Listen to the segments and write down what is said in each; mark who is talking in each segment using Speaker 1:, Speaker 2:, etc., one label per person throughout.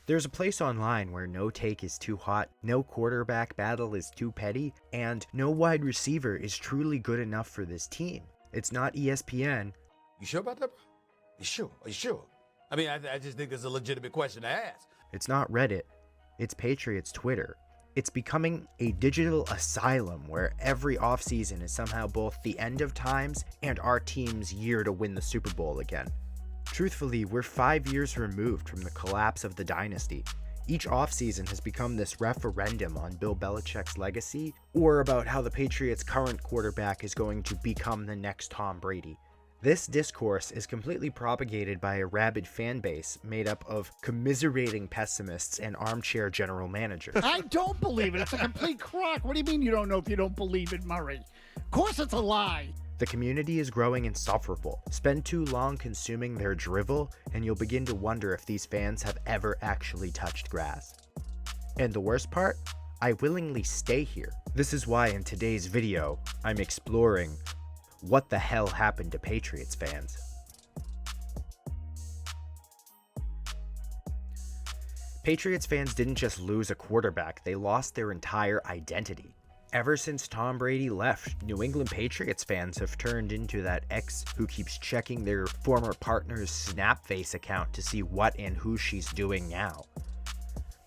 Speaker 1: There's a place online where no take is too hot, no quarterback battle is too petty, and no wide receiver is truly good enough for this team. It's not ESPN.
Speaker 2: You sure about that, bro? You sure? Are you sure? I mean, I just think it's a legitimate question to ask.
Speaker 1: It's not Reddit. It's Patriots Twitter. It's becoming a digital asylum where every offseason is somehow both the end of times and our team's year to win the Super Bowl again. Truthfully, we're 5 years removed from the collapse of the dynasty. Each offseason has become this referendum on Bill Belichick's legacy, or about how the Patriots' current quarterback is going to become the next Tom Brady. This discourse is completely propagated by a rabid fan base made up of commiserating pessimists and armchair general managers.
Speaker 3: I don't believe it. It's a complete crock. What do you mean you don't know if you don't believe it, Murray? Of course it's a lie.
Speaker 1: The community is growing insufferable. Spend too long consuming their drivel, and you'll begin to wonder if these fans have ever actually touched grass. And the worst part? I willingly stay here. This is why in today's video, I'm exploring what the hell happened to Patriots fans. Patriots fans didn't just lose a quarterback, they lost their entire identity. Ever since Tom Brady left, New England Patriots fans have turned into that ex who keeps checking their former partner's Snapface account to see what and who she's doing now.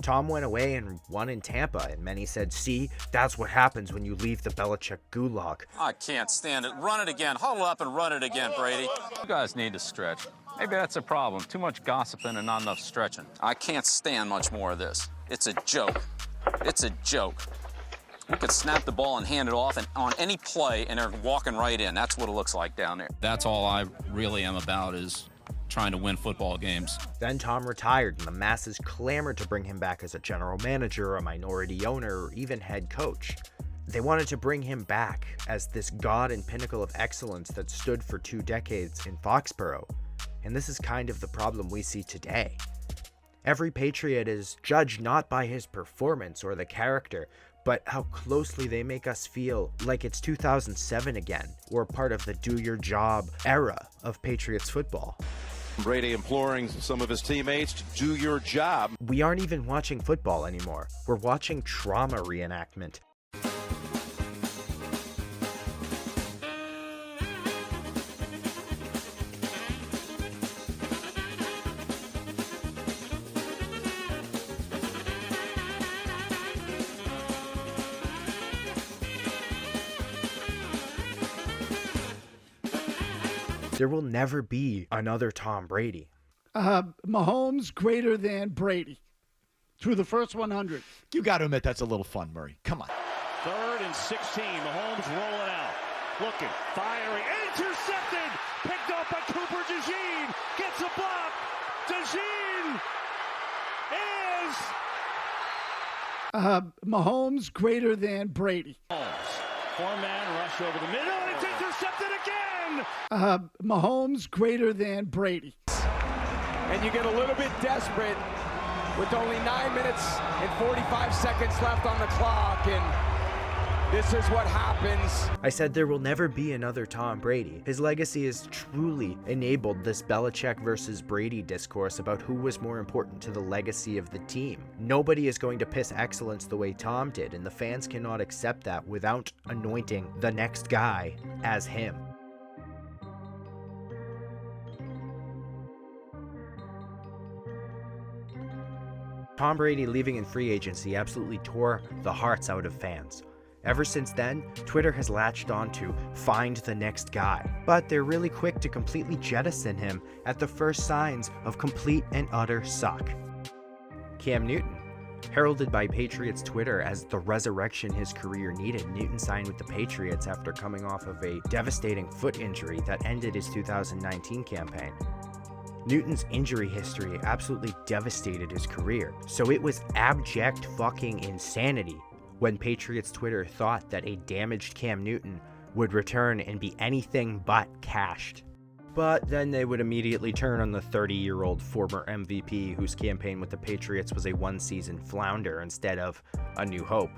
Speaker 1: Tom went away and won in Tampa, and many said, see, that's what happens when you leave the Belichick gulag.
Speaker 4: I can't stand it. Run it again. Huddle up and run it again, Brady.
Speaker 5: You guys need to stretch. Maybe that's a problem. Too much gossiping and not enough stretching.
Speaker 4: I can't stand much more of this. It's a joke. It's a joke. We could snap the ball and hand it off and on any play, and they're walking right in. That's what it looks like down there.
Speaker 5: That's all I really am about, is trying to win football games.
Speaker 1: Then Tom retired, and the masses clamored to bring him back as a general manager, a minority owner, or even head coach. They wanted to bring him back as this god and pinnacle of excellence that stood for 2 decades in Foxborough. And this is kind of the problem we see today. Every Patriot is judged not by his performance or the character, but how closely they make us feel like it's 2007 again, or part of the do-your-job era of Patriots football.
Speaker 6: Brady imploring some of his teammates to do your job.
Speaker 1: We aren't even watching football anymore. We're watching trauma reenactment. There will never be another Tom Brady.
Speaker 3: Mahomes greater than Brady through the first 100.
Speaker 7: You got to admit that's a little fun, Murray. Come on.
Speaker 8: 3rd and 16. Mahomes rolling out. Looking, firing, intercepted. Picked up by Cooper DeJean. Gets a block. DeJean is...
Speaker 3: Mahomes greater than Brady.
Speaker 8: Mahomes. 4-man rush over the middle, and it's intercepted again.
Speaker 3: Mahomes greater than Brady.
Speaker 9: And you get a little bit desperate with only 9 minutes and 45 seconds left on the clock, and this is what happens.
Speaker 1: I said there will never be another Tom Brady. His legacy has truly enabled this Belichick versus Brady discourse about who was more important to the legacy of the team. Nobody is going to piss excellence the way Tom did, and the fans cannot accept that without anointing the next guy as him. Tom Brady leaving in free agency absolutely tore the hearts out of fans. Ever since then, Twitter has latched on to find the next guy, but they're really quick to completely jettison him at the first signs of complete and utter suck. Cam Newton. Heralded by Patriots Twitter as the resurrection his career needed, Newton signed with the Patriots after coming off of a devastating foot injury that ended his 2019 campaign. Newton's injury history absolutely devastated his career, so it was abject fucking insanity when Patriots Twitter thought that a damaged Cam Newton would return and be anything but cashed. But then they would immediately turn on the 30-year-old former MVP whose campaign with the Patriots was a one-season flounder instead of a new hope.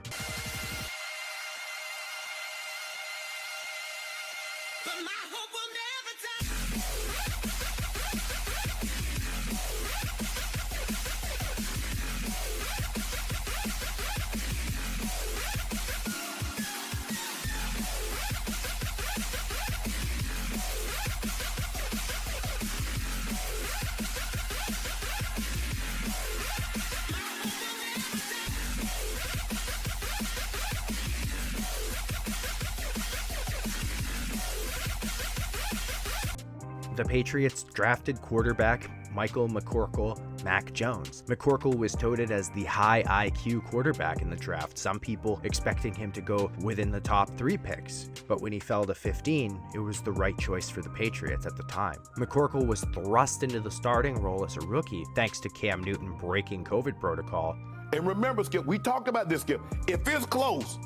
Speaker 1: the Patriots drafted quarterback Michael McCorkle Mac Jones. McCorkle was touted as the high IQ quarterback in the draft, some people expecting him to go within the top 3 picks. But when he fell to 15, it was the right choice for the Patriots at the time. McCorkle was thrust into the starting role as a rookie thanks to Cam Newton breaking COVID protocol.
Speaker 10: And remember, Skip, we talked about this, Skip. If it's close,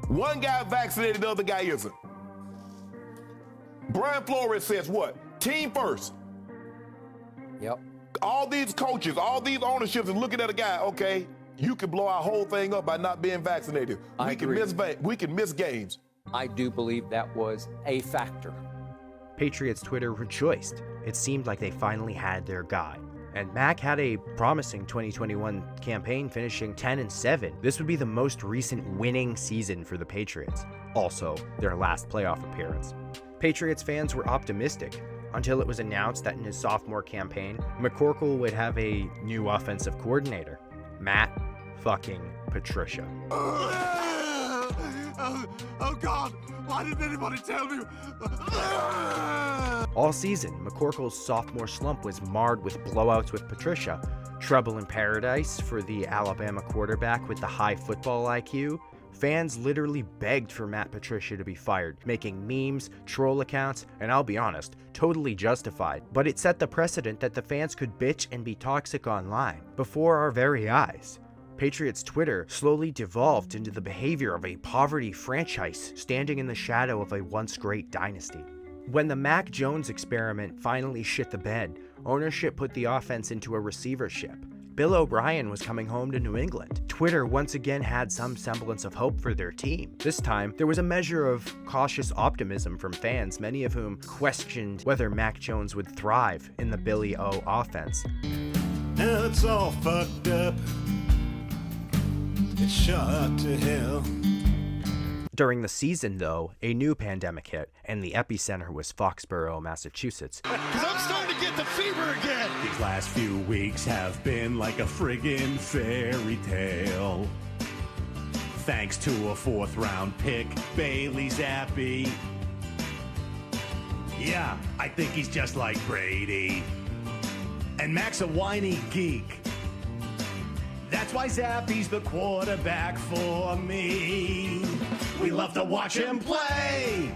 Speaker 10: one guy vaccinated, the other guy isn't. Brian Flores says what? Team first.
Speaker 9: Yep.
Speaker 10: All these coaches, all these ownerships is looking at a guy, okay, you can blow our whole thing up by not being vaccinated. We can miss games.
Speaker 9: I do believe that was a factor.
Speaker 1: Patriots Twitter rejoiced. It seemed like they finally had their guy. And Mac had a promising 2021 campaign, finishing 10-7. This would be the most recent winning season for the Patriots. Also, their last playoff appearance. Patriots fans were optimistic until it was announced that in his sophomore campaign, McCorkle would have a new offensive coordinator, Matt fucking Patricia.
Speaker 2: Oh God, why didn't anybody tell me?
Speaker 1: All season, McCorkle's sophomore slump was marred with blowouts with Patricia, trouble in paradise for the Alabama quarterback with the high football IQ. Fans literally begged for Matt Patricia to be fired, making memes, troll accounts, and I'll be honest, totally justified. But it set the precedent that the fans could bitch and be toxic online, before our very eyes. Patriots Twitter slowly devolved into the behavior of a poverty franchise standing in the shadow of a once great dynasty. When the Mac Jones experiment finally shit the bed, ownership put the offense into a receivership. Bill O'Brien was coming home to New England. Twitter once again had some semblance of hope for their team. This time, there was a measure of cautious optimism from fans, many of whom questioned whether Mac Jones would thrive in the Billy O offense.
Speaker 2: Now it's all fucked up. It's shot to hell.
Speaker 1: During the season, though, a new pandemic hit, and the epicenter was Foxborough, Massachusetts.
Speaker 3: Because I'm starting to get the fever again.
Speaker 8: These last few weeks have been like a friggin' fairy tale. Thanks to a 4th-round pick, Bailey Zappe. Yeah, I think he's just like Brady. And Mac's a whiny geek. That's why Zappe's the quarterback for me. We love to watch him play,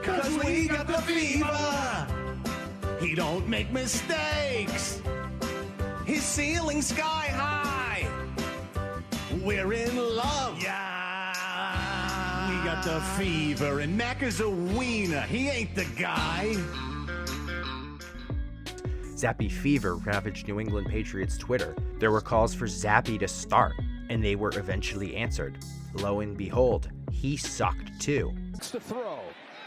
Speaker 8: 'cause we got the fever. He don't make mistakes. His ceiling's sky high. We're in love. Yeah. We got the fever, and Mac is a wiener. He ain't the guy.
Speaker 1: Zappe fever ravaged New England Patriots Twitter. There were calls for Zappe to start, and they were eventually answered. Lo and behold, he sucked too.
Speaker 8: It's the throw.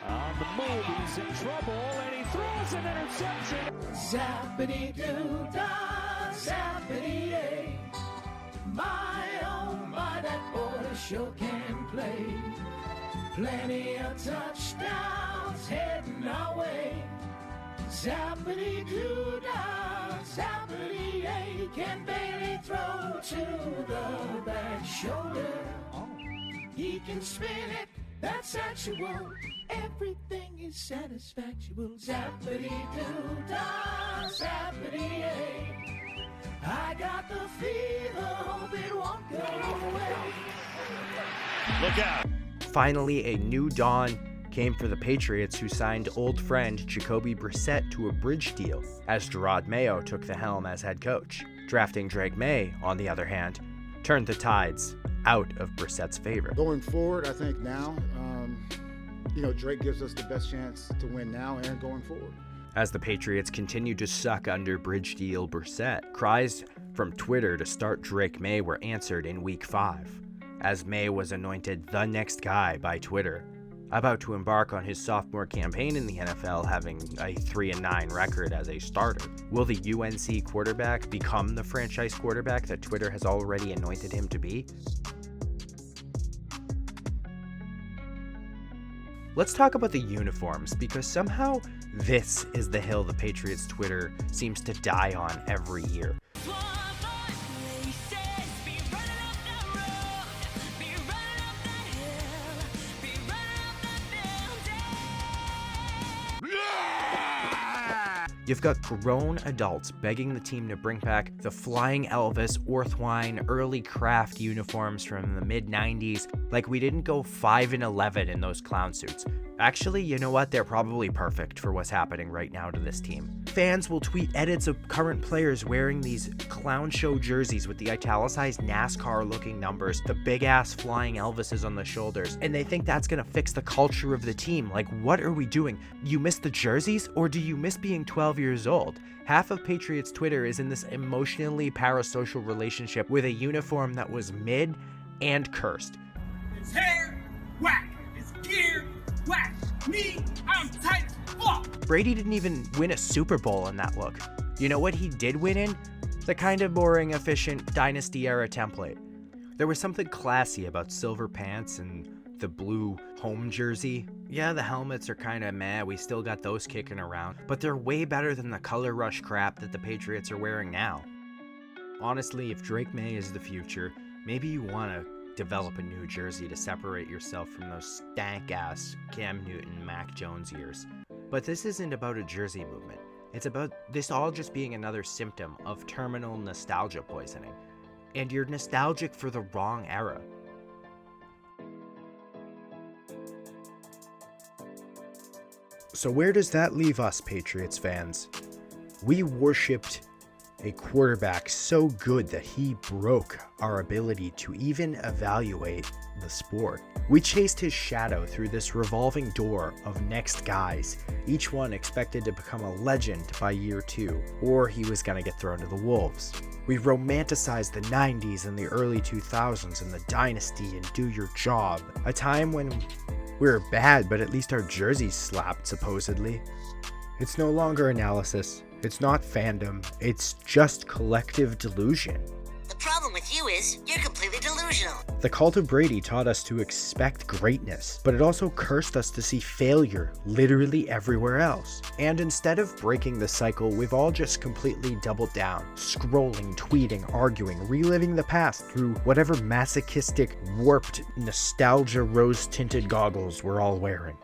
Speaker 8: On the move, he's in trouble, and he throws an interception.
Speaker 11: Zappity-doo-dah, zappity-yay. My, oh my, that boy sure can play. Plenty of touchdowns heading our way. Zappity-doo-dah, zappity-yay. Can barely throw to the back shoulder. He can spin it, that's actual. Everything is satisfactual. Zappity-doo-dah, zappity-yay. I got the fever, hope it won't go away.
Speaker 8: Look out.
Speaker 1: Finally, a new dawn came for the Patriots, who signed old friend Jacoby Brissett to a bridge deal, as Gerard Mayo took the helm as head coach. Drafting Drake May, on the other hand, turned the tides out of Brissett's favor.
Speaker 12: Going forward, I think now, Drake gives us the best chance to win now and going forward.
Speaker 1: As the Patriots continued to suck under bridge deal Brissett, cries from Twitter to start Drake May were answered in Week 5, as May was anointed the next guy by Twitter. About to embark on his sophomore campaign in the NFL, having a 3-9 record as a starter. Will the UNC quarterback become the franchise quarterback that Twitter has already anointed him to be? Let's talk about the uniforms, because somehow this is the hill the Patriots Twitter seems to die on every year. You've got grown adults begging the team to bring back the Flying Elvis, Orthwine, early Kraft uniforms from the mid-90s, like we didn't go 5-11 in those clown suits. Actually, you know what? They're probably perfect for what's happening right now to this team. Fans will tweet edits of current players wearing these clown show jerseys with the italicized NASCAR-looking numbers, the big-ass Flying Elvises on the shoulders, and they think that's gonna fix the culture of the team. Like, what are we doing? You miss the jerseys, or do you miss being 12 years old? Half of Patriots Twitter is in this emotionally parasocial relationship with a uniform that was mid and cursed.
Speaker 11: His hair, whack. His gear, whack. Me, I'm tight as fuck.
Speaker 1: Brady didn't even win a Super Bowl in that look. You know what he did win in? The kind of boring, efficient Dynasty-era template. There was something classy about silver pants and the blue home jersey. Yeah, the helmets are kinda meh, we still got those kicking around, but they're way better than the color rush crap that the Patriots are wearing now. Honestly, if Drake May is the future, maybe you wanna develop a new jersey to separate yourself from those stank-ass Cam Newton, Mac Jones years. But this isn't about a jersey movement. It's about this all just being another symptom of terminal nostalgia poisoning. And you're nostalgic for the wrong era. So where does that leave us, Patriots fans? We worshipped a quarterback so good that he broke our ability to even evaluate the sport. We chased his shadow through this revolving door of next guys, each one expected to become a legend by year 2, or he was gonna get thrown to the wolves. We romanticized the 90s and the early 2000s and the dynasty and do your job, a time when we were bad, but at least our jerseys slapped, supposedly. It's no longer analysis. It's not fandom. It's just collective delusion.
Speaker 13: The problem with you is you're completely delusional.
Speaker 1: The Cult of Brady taught us to expect greatness, but it also cursed us to see failure literally everywhere else. And instead of breaking the cycle, we've all just completely doubled down, scrolling, tweeting, arguing, reliving the past through whatever masochistic, warped, nostalgia rose-tinted goggles we're all wearing.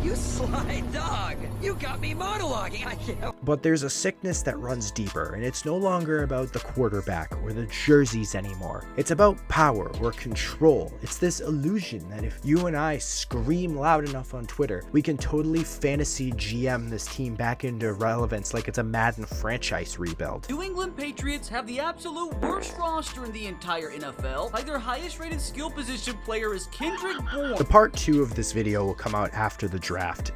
Speaker 14: You sly dog! You got me monologuing! I can't.
Speaker 1: But there's a sickness that runs deeper, and it's no longer about the quarterback or the jerseys anymore. It's about power or control. It's this illusion that if you and I scream loud enough on Twitter, we can totally fantasy GM this team back into relevance like it's a Madden franchise rebuild.
Speaker 15: New England Patriots have the absolute worst roster in the entire NFL. Like their highest rated skill position player is Kendrick Bourne.
Speaker 1: The part 2 of this video will come out after the draft.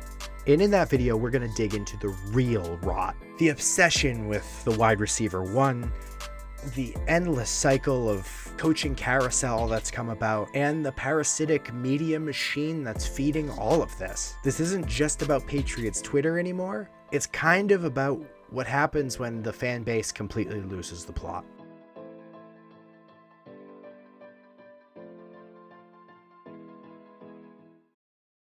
Speaker 1: And in that video, we're going to dig into the real rot. The obsession with the wide receiver 1, the endless cycle of coaching carousel that's come about, and the parasitic media machine that's feeding all of this. This isn't just about Patriots Twitter anymore. It's kind of about what happens when the fan base completely loses the plot.